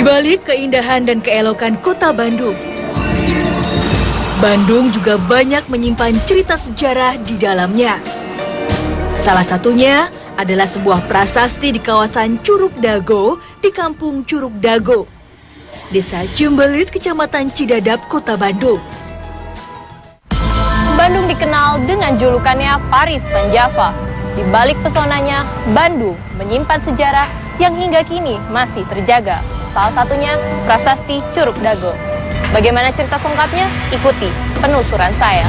Di balik keindahan dan keelokan kota Bandung, Bandung juga banyak menyimpan cerita sejarah di dalamnya. Salah satunya adalah sebuah prasasti di kawasan Curug Dago di Kampung Curug Dago, Desa Cimbelit, Kecamatan Cidadap, Kota Bandung. Bandung dikenal dengan julukannya Paris Van Java. Di balik pesonanya, Bandung menyimpan sejarah yang hingga kini masih terjaga. Salah satunya prasasti Curug Dago. Bagaimana cerita lengkapnya? Ikuti penelusuran saya.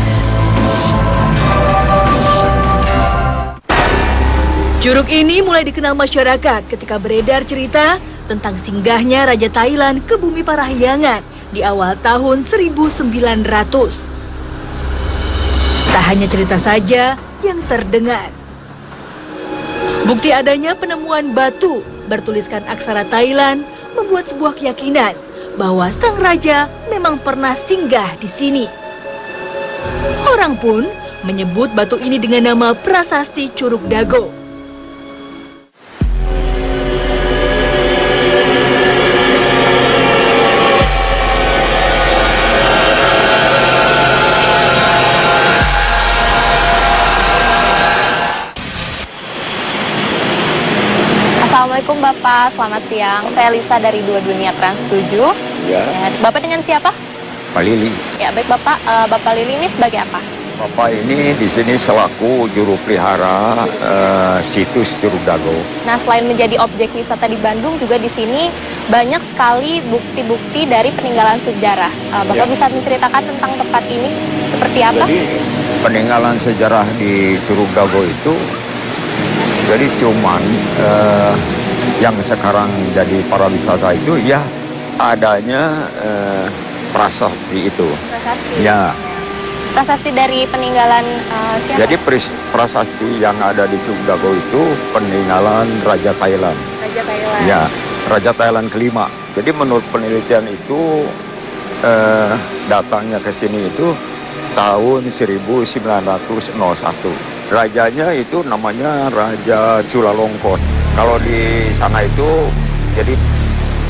Curug ini mulai dikenal masyarakat ketika beredar cerita tentang singgahnya Raja Thailand ke bumi Parahyangan di awal tahun 1900. Tak hanya cerita saja yang terdengar. Bukti adanya penemuan batu bertuliskan aksara Thailand membuat sebuah keyakinan bahwa sang raja memang pernah singgah di sini. Orang pun menyebut batu ini dengan nama Prasasti Curug Dago. Assalamualaikum Bapak, selamat siang. Saya Lisa dari Dua Dunia Trans 7. Ya. Bapak dengan siapa? Pak Lili. Ya, baik Bapak. Bapak Lili ini sebagai apa? Bapak ini di sini selaku juru pelihara situs Curug Dago. Nah, selain menjadi objek wisata di Bandung, juga di sini banyak sekali bukti-bukti dari peninggalan sejarah. Bapak bisa menceritakan tentang tempat ini seperti apa? Jadi peninggalan sejarah di Curug Dago itu jadi cuman yang sekarang jadi para wisata itu ya adanya prasasti itu. Prasasti. Ya. Prasasti dari peninggalan siapa? Jadi prasasti yang ada di Curug Dago itu peninggalan Raja Thailand. Raja Thailand. Ya, Raja Thailand kelima. Jadi menurut penelitian itu datangnya ke sini itu tahun 1901. Rajanya itu namanya Raja Chulalongkorn. Kalau di sana itu jadi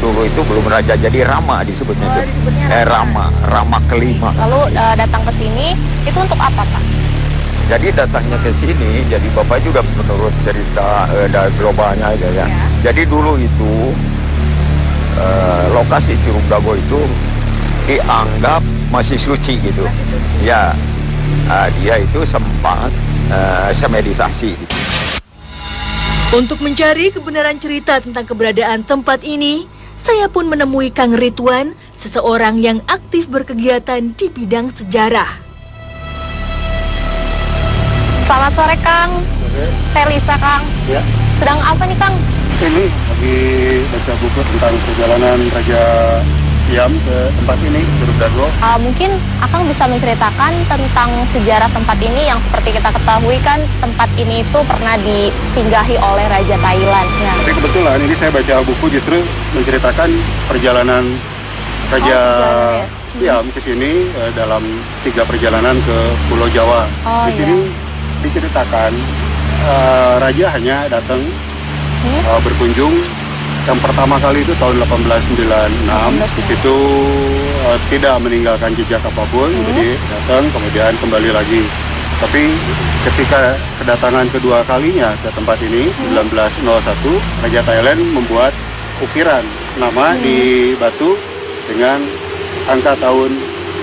dulu itu belum raja, jadi Rama disebutnya. Disebutnya Rama kelima. Lalu datang ke sini itu untuk apa, Pak? Jadi datangnya ke sini, jadi Bapak juga menurut cerita dari globalnya aja ya. Jadi dulu itu lokasi Curug Dago itu dianggap masih suci gitu. Ya, dia itu sempat semeditasi. Untuk mencari kebenaran cerita tentang keberadaan tempat ini, saya pun menemui Kang Ridwan, seseorang yang aktif berkegiatan di bidang sejarah. Selamat sore, Kang. Sore. Saya Lisa, Kang. Ya, Sedang apa nih, Kang? ini lagi baca buku tentang perjalanan Raja Siam ke tempat ini, Curug Dago. Mungkin Akang bisa menceritakan tentang sejarah tempat ini yang seperti kita ketahui kan tempat ini itu pernah disinggahi oleh Raja Thailand. Nah, Tapi kebetulan ini saya baca buku justru menceritakan perjalanan Raja Siam ke sini dalam 3 perjalanan ke Pulau Jawa. Oh, Di sini diceritakan Raja hanya datang berkunjung. Yang pertama kali itu tahun 1896, di situ tidak meninggalkan jejak apapun, jadi datang kemudian kembali lagi. Tapi ketika kedatangan kedua kalinya ke tempat ini, 1901, Raja Thailand membuat ukiran nama di batu dengan angka tahun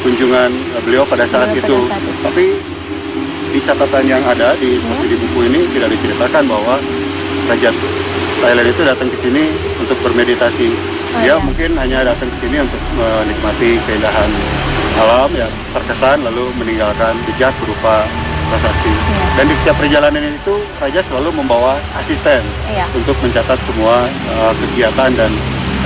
kunjungan beliau pada saat itu. Tapi di catatan yang ada di buku ini tidak diceritakan bahwa Raja Thailand itu datang ke sini untuk bermeditasi. Dia mungkin hanya datang ke sini untuk menikmati keindahan alam yang terkesan lalu meninggalkan jejak berupa prasasti. Dan di setiap perjalanan itu Raja selalu membawa asisten untuk mencatat semua kegiatan dan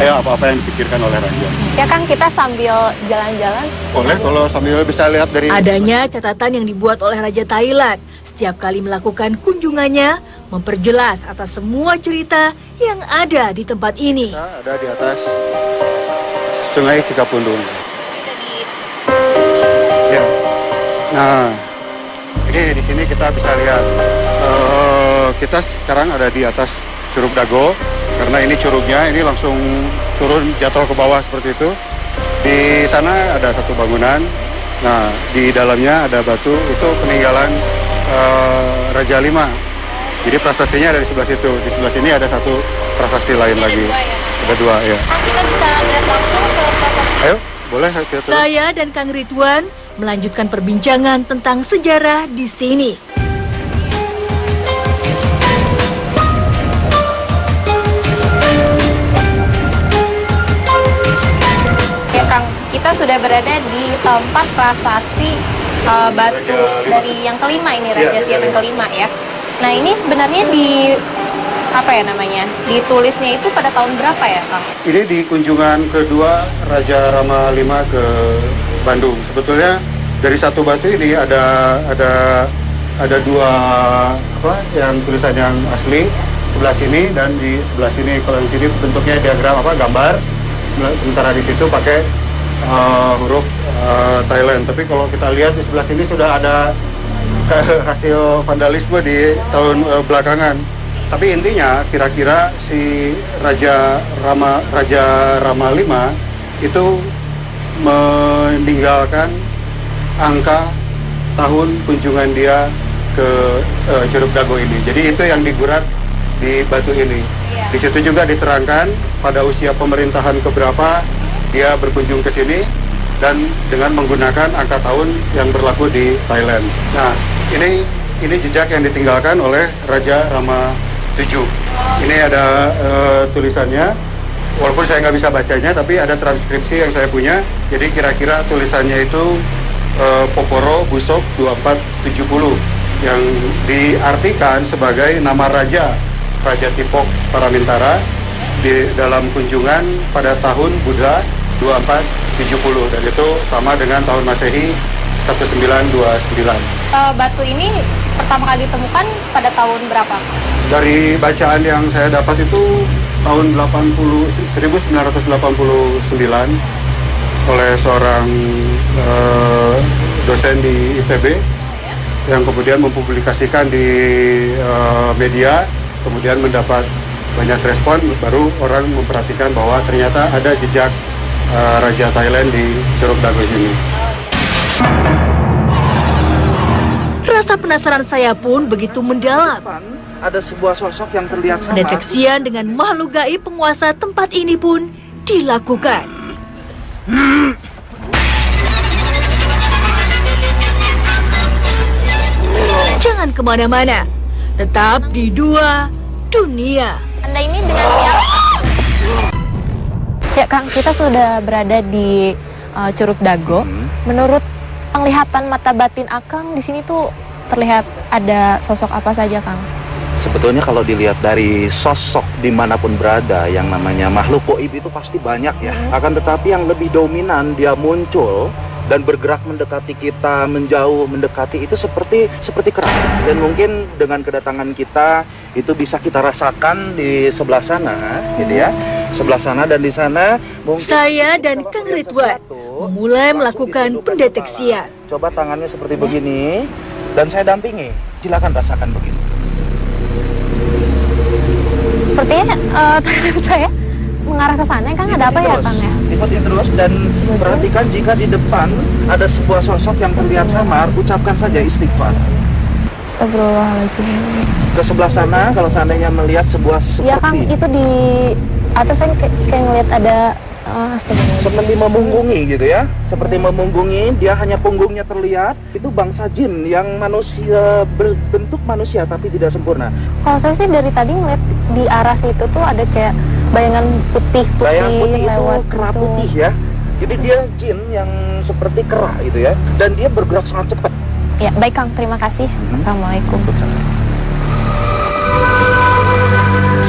apa-apa yang dipikirkan oleh Raja. ya Kang, kita sambil jalan-jalan. Boleh kalau sambil bisa lihat dari Adanya catatan yang dibuat oleh Raja Thailand setiap kali melakukan kunjungannya, memperjelas atas semua cerita yang ada di tempat ini. Kita ada di atas Sungai Cikapundung. Ya. Nah, ini di sini kita bisa lihat kita sekarang ada di atas Curug Dago karena ini curugnya ini langsung turun jatuh ke bawah seperti itu. Di sana ada satu bangunan. Nah, di dalamnya ada batu, itu peninggalan Raja Lima. Jadi prasastinya ada di sebelah situ. Di sebelah sini ada satu prasasti lain lagi. Ada dua, ya. Kita bisa lihat langsung ke prasasti. Ayo, boleh kita turun. Saya dan Kang Ridwan melanjutkan perbincangan tentang sejarah di sini. Ya Kang, kita sudah berada di tempat prasasti batu dari yang kelima ini, Raja Siam yang kelima ya. Nah ini sebenarnya apa ya namanya, ditulisnya itu pada tahun berapa ya Kang? Ini di kunjungan kedua Raja Rama V ke Bandung. Sebetulnya dari satu batu ini ada dua yang tulisan yang asli sebelah sini dan di sebelah sini. Kalau yang sini bentuknya diagram gambar. Sementara di situ pakai huruf Thailand. Tapi kalau kita lihat di sebelah sini sudah ada hasil vandalisme di tahun belakangan. Tapi intinya kira-kira si Raja Rama V itu meninggalkan angka tahun kunjungan dia ke Curug Dago ini. Jadi itu yang digurat di batu ini. Di situ juga diterangkan pada usia pemerintahan keberapa dia berkunjung ke sini dan dengan menggunakan angka tahun yang berlaku di Thailand. Nah, ini jejak yang ditinggalkan oleh Raja Rama VII. Ini ada tulisannya, walaupun saya nggak bisa bacanya, tapi ada transkripsi yang saya punya. Jadi kira-kira tulisannya itu Poporo Busok 2470 yang diartikan sebagai nama Raja Tipok Paramintara di dalam kunjungan pada tahun Buddha 2470, dan itu sama dengan tahun Masehi 1929. Batu ini pertama kali ditemukan pada tahun berapa? Dari bacaan yang saya dapat itu tahun 1989 oleh seorang dosen di ITB yang kemudian mempublikasikan di media, kemudian mendapat banyak respon, baru orang memperhatikan bahwa ternyata ada jejak Raja Thailand di Curug Dago ini. Rasa penasaran saya pun begitu mendalam. Ada sebuah sosok yang terlihat sama. Pendeteksian dengan makhluk gaib penguasa tempat ini pun dilakukan. Jangan kemana-mana, tetap di Dua Dunia. Anda ini dengan siapa? Ya Kang, kita sudah berada di Curug Dago. Menurut penglihatan mata batin Akang, di sini tuh terlihat ada sosok apa saja Kang? Sebetulnya kalau dilihat dari sosok dimanapun berada, yang namanya makhluk goib itu pasti banyak ya. Akan tetapi yang lebih dominan dia muncul dan bergerak mendekati kita, menjauh, mendekati itu seperti kerah. Dan mungkin dengan kedatangan kita itu bisa kita rasakan di sebelah sana, gitu ya. Sebelah sana dan di sana mungkin saya dan Kang Ridwan mulai melakukan pendeteksian. Coba tangannya seperti begini dan saya dampingi. Silakan rasakan begitu. Sepertinya tangan saya mengarah ke sana, Kang. Ada apa ya Kang ya? Ikuti terus dan perhatikan jika di depan ada sebuah sosok yang terlihat samar, ucapkan saja istighfar. Astagfirullahaladzim. Ke sebelah sana kalau seandainya melihat sebuah Ya Kang, seperti itu di atas saya kayak ngeliat ada astagfirullah. seperti memunggungi gitu ya, seperti memunggungi, dia hanya punggungnya terlihat. Itu bangsa jin yang manusia, berbentuk manusia tapi tidak sempurna. Kalau saya sih dari tadi ngeliat di arah situ tuh ada kayak bayangan putih Bayangan putih itu lewat kera gitu. putih ya. Jadi dia jin yang seperti kera gitu ya, dan dia bergerak sangat cepat. Ya baik Kang, terima kasih. Assalamualaikum.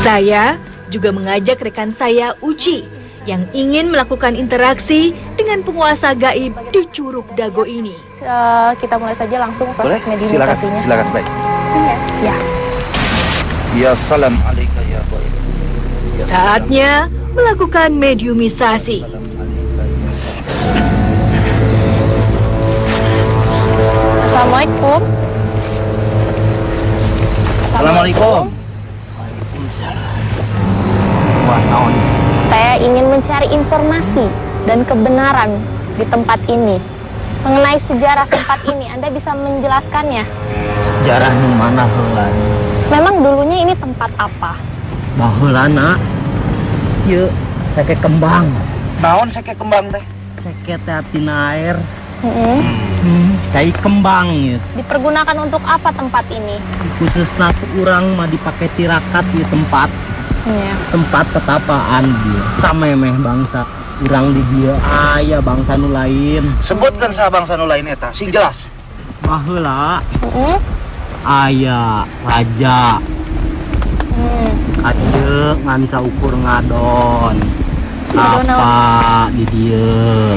Saya juga mengajak rekan saya Uci yang ingin melakukan interaksi dengan penguasa gaib di Curug Dago ini. Kita mulai saja langsung proses Boleh? mediumisasinya. Silakan, baik. Ya. Ya salam alaika ya boy. Saatnya melakukan mediumisasi. Assalamualaikum. Assalamualaikum. Wah, naon. Saya ingin mencari informasi dan kebenaran di tempat ini. Mengenai sejarah tempat ini, Anda bisa menjelaskannya? Sejarahnya mana heula? Memang dulunya ini tempat apa? Baheulana ieu seke kembang. Naon seke kembang teh? Seke teh tina air. Cai Mm-mm. kembang ieu. Dipergunakan untuk apa tempat ini? Khususna ku urang mah dipake tirakat di tempat Iya. ketapaan dia. Samemeh bangsa urang di dia aya bangsa nu lain. Sebutkan saha bangsa nu lain eta, sing jelas. Baheula Mm-mm. aya raja Aceh ngan saukur ngadon. Ngadon Apa di dieu?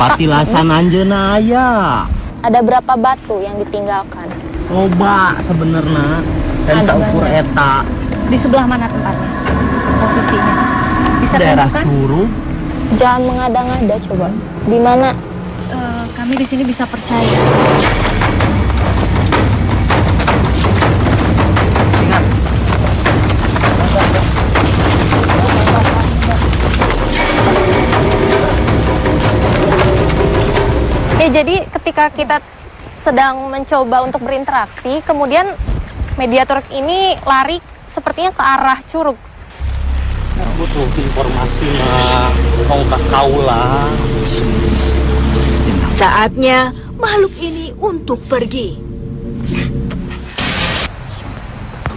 Patilasan anjeunna aya. Ada berapa batu yang ditinggalkan? Loba sebenarnya. Dan Ada saukur banyak. eta Di sebelah mana tempatnya? Posisinya? Bisa daerah tunjukkan? Curug. Jangan mengada-ngada coba. Di mana? Kami di sini bisa percaya. Ingat, Ya jadi ketika kita sedang mencoba untuk berinteraksi, kemudian mediator ini lari sepertinya ke arah curug. Butuh informasi mah mau ka kaula. Saatnya makhluk ini untuk pergi.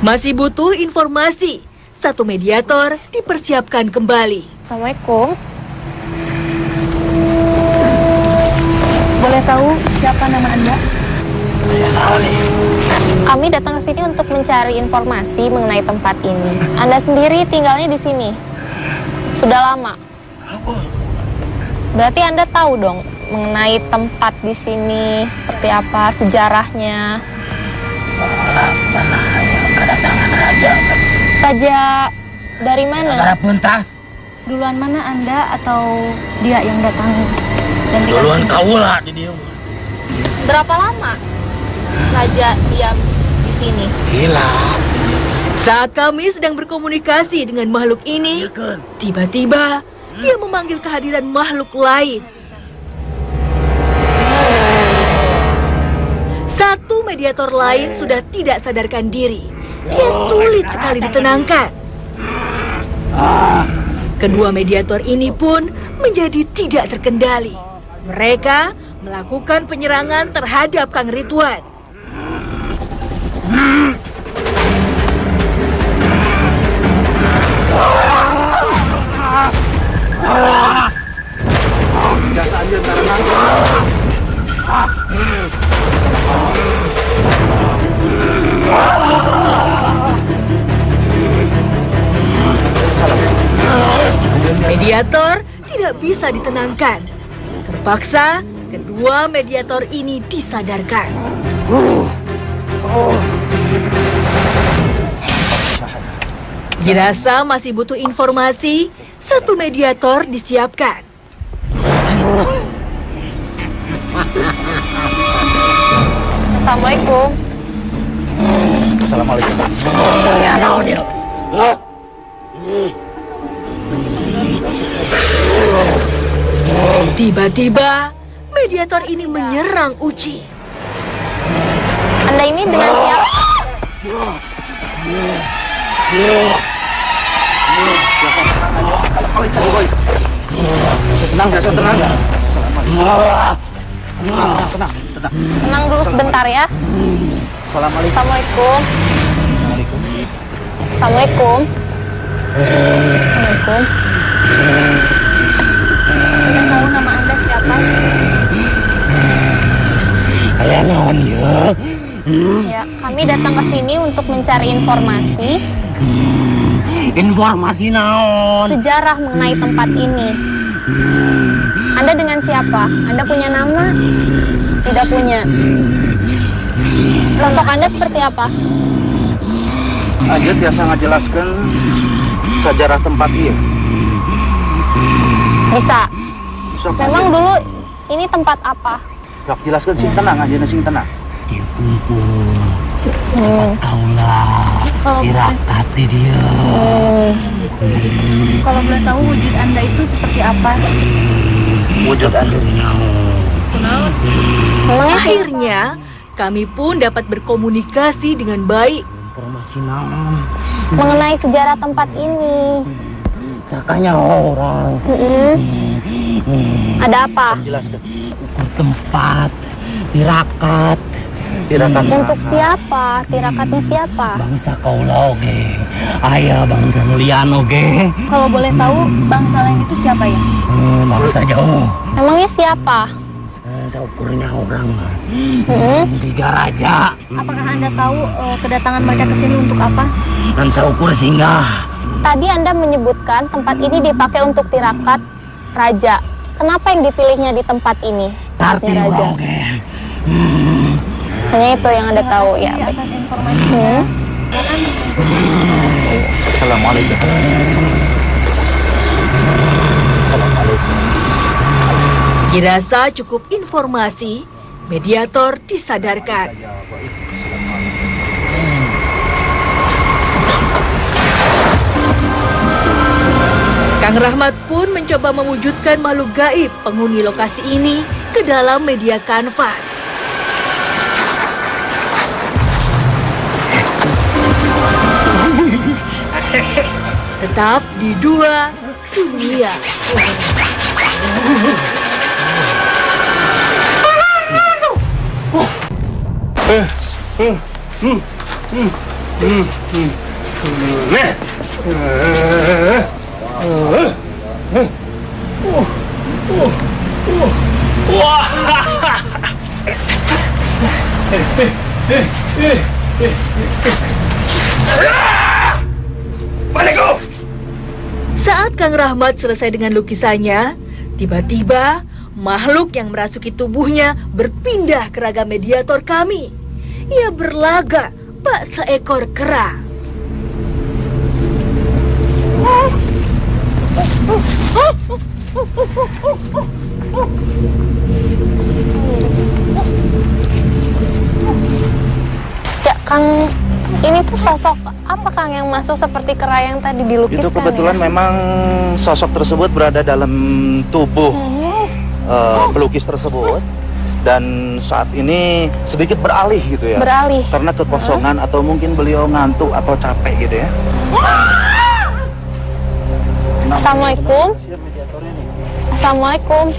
Masih butuh informasi. Satu mediator dipersiapkan kembali. Assalamualaikum. Boleh tahu siapa nama Anda? Kami datang ke sini untuk mencari informasi mengenai tempat ini. Anda sendiri tinggalnya di sini. Sudah lama. Berarti Anda tahu dong mengenai tempat di sini seperti apa sejarahnya. Raja dari mana? Negara pentas. Duluan mana Anda atau dia yang datang dan tinggal Duluan di sini? kaula di dieu. Berapa lama Raja diam di sini? Gila. Saat kami sedang berkomunikasi dengan makhluk ini, tiba-tiba dia memanggil kehadiran makhluk lain. Satu mediator lain sudah tidak sadarkan diri. Dia sulit sekali ditenangkan. Kedua mediator ini pun menjadi tidak terkendali. Mereka melakukan penyerangan terhadap Kang Ridwan. biasa aja karena Mediator tidak bisa ditenangkan. Terpaksa, kedua mediator ini disadarkan. Dirasa masih butuh informasi, satu mediator disiapkan. Assalamualaikum. Assalamualaikum. Tiba-tiba, mediator ini menyerang Uci. Anda ini dengan siapa? Tenang, biasa tenang. Tenang dulu sebentar ya. Assalamualaikum. Assalamualaikum. Assalamualaikum. Assalamualaikum. Boleh tahu nama Anda siapa? Ya, kami datang ke sini untuk mencari informasi Informasi naon? sejarah mengenai tempat ini. Anda dengan siapa? Anda punya nama? Tidak punya. Sosok Anda seperti apa? Aja biasa ngajelaskan sejarah tempat ieu. Bisa. Sok Memang dulu ini tempat apa? sok jelaskan sing tenang aja sing tenang. Dia kumpul Hmm. kaula Tirakat di dia. Kalau boleh tahu wujud Anda itu seperti apa? Wujud Anda. Akhirnya, kami pun dapat berkomunikasi dengan baik. Informasi naon? Mengenai sejarah tempat ini. Sakanya orang. Ada apa? Jelaskan. Ukur tempat. Tirakat. Tirakat Untuk siapa? Tirakatnya siapa? Bangsa Kaula oge. Aya bangsa Nulian oge. Kalau boleh tahu bangsa lain itu siapa ya? Bangsa jauh. Emangnya siapa? Seukurnya orang. 3 raja. Apakah Anda tahu kedatangan mereka ke sini untuk apa? Dan seukur singgah. Tadi Anda menyebutkan tempat ini dipakai untuk tirakat raja. Kenapa yang dipilihnya di tempat ini? Arti Tempatnya raja. oge. Hanya itu yang Anda tahu ya. Terima kasih Baik. atas informasinya. Assalamualaikum. Dirasa cukup informasi, mediator disadarkan. Kang Rahmat pun mencoba mewujudkan makhluk gaib penghuni lokasi ini ke dalam media kanvas. Tetap di 2 dunia. Saat Kang Rahmat selesai dengan lukisannya, tiba-tiba makhluk yang merasuki tubuhnya berpindah ke raga mediator kami. Ia berlaga bak seekor kera. Ya, Kang, ini tuh sosok apa Kang yang masuk seperti kera yang tadi dilukiskan? Itu kebetulan ya? memang sosok tersebut berada dalam tubuh pelukis tersebut. Dan saat ini sedikit beralih gitu ya. Beralih. Karena kekosongan atau mungkin beliau ngantuk atau capek gitu ya. Assalamualaikum. Assalamualaikum.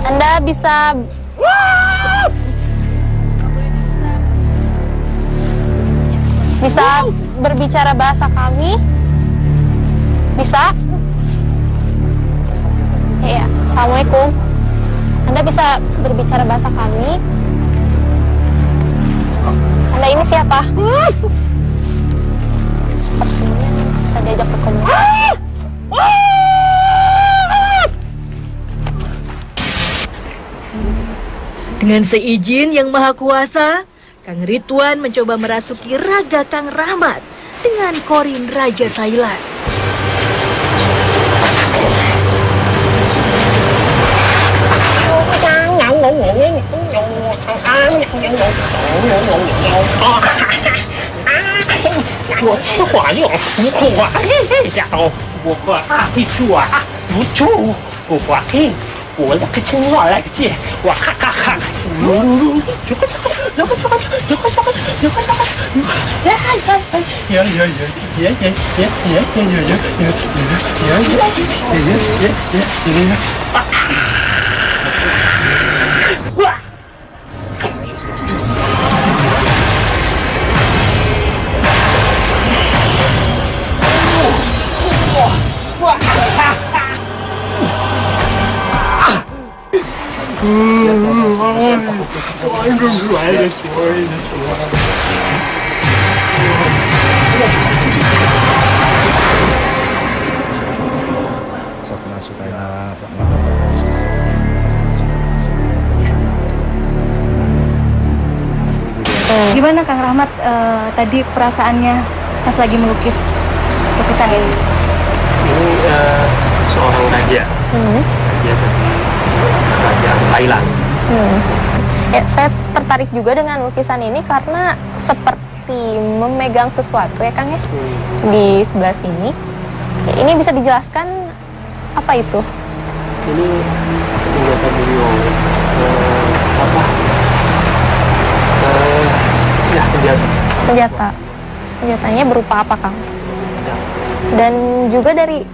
Anda bisa berbicara bahasa kami? Bisa? Iya, Assalamualaikum. Anda bisa berbicara bahasa kami? Anda ini siapa? Sepertinya susah diajak berkomunikasi. Dengan seizin yang maha kuasa, Kang Ridwan mencoba merasuki raga Kang Rahmat dengan korin Raja Thailand. Gimana Kang Rahmat tadi perasaannya pas lagi melukis lukisan ini? Ini seorang raja, raja dari kerajaan Thailand. Saya tertarik juga dengan lukisan ini karena seperti memegang sesuatu ya Kang ya. Di sebelah sini. Ya, ini bisa dijelaskan apa itu? Ini senjata beliau. Apa? Ya senjata. Senjatanya berupa apa Kang? Dan juga dari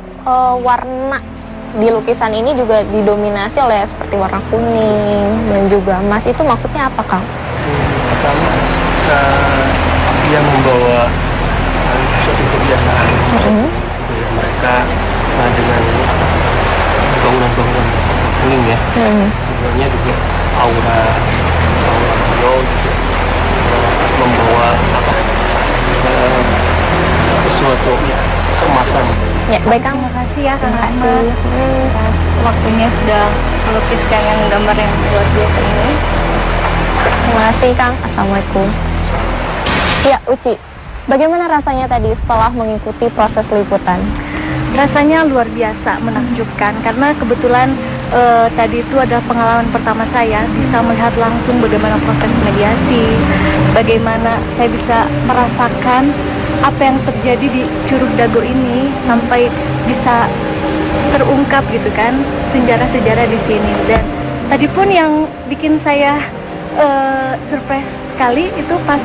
warna di lukisan ini juga didominasi oleh seperti warna kuning dan juga emas. Itu maksudnya apa Kang? Pertama, dia membawa suatu kebiasaan. Mereka dengan bangunan-bangunan kuning ya. Sebenarnya juga aura beliau juga membawa sesuatu kemasan. Ya, baik Kang. Terima kasih ya Kang Terima Ahmad kasih. atas waktunya sudah melukiskan yang gambar yang luar biasa ini. Terima kasih Kang. Assalamualaikum. Ya Uci, bagaimana rasanya tadi setelah mengikuti proses liputan? Rasanya luar biasa, menakjubkan karena kebetulan tadi itu adalah pengalaman pertama saya bisa melihat langsung bagaimana proses mediasi, bagaimana saya bisa merasakan apa yang terjadi di Curug Dago ini sampai bisa terungkap gitu kan sejarah-sejarah di sini. Dan tadi pun yang bikin saya surprise sekali itu pas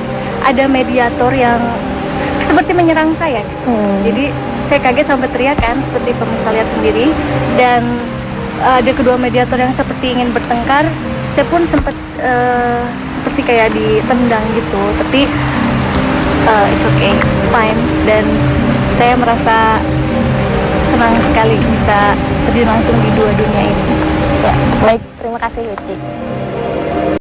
ada mediator yang seperti menyerang saya. Jadi saya kaget sampai teriak kan, seperti pemirsa lihat sendiri. Dan ada kedua mediator yang seperti ingin bertengkar. Saya pun sempat seperti kayak ditendang gitu. Tapi it's okay, fine. Dan saya merasa senang sekali bisa terjun langsung di dua dunia ini. Ya, baik. Terima kasih Uci.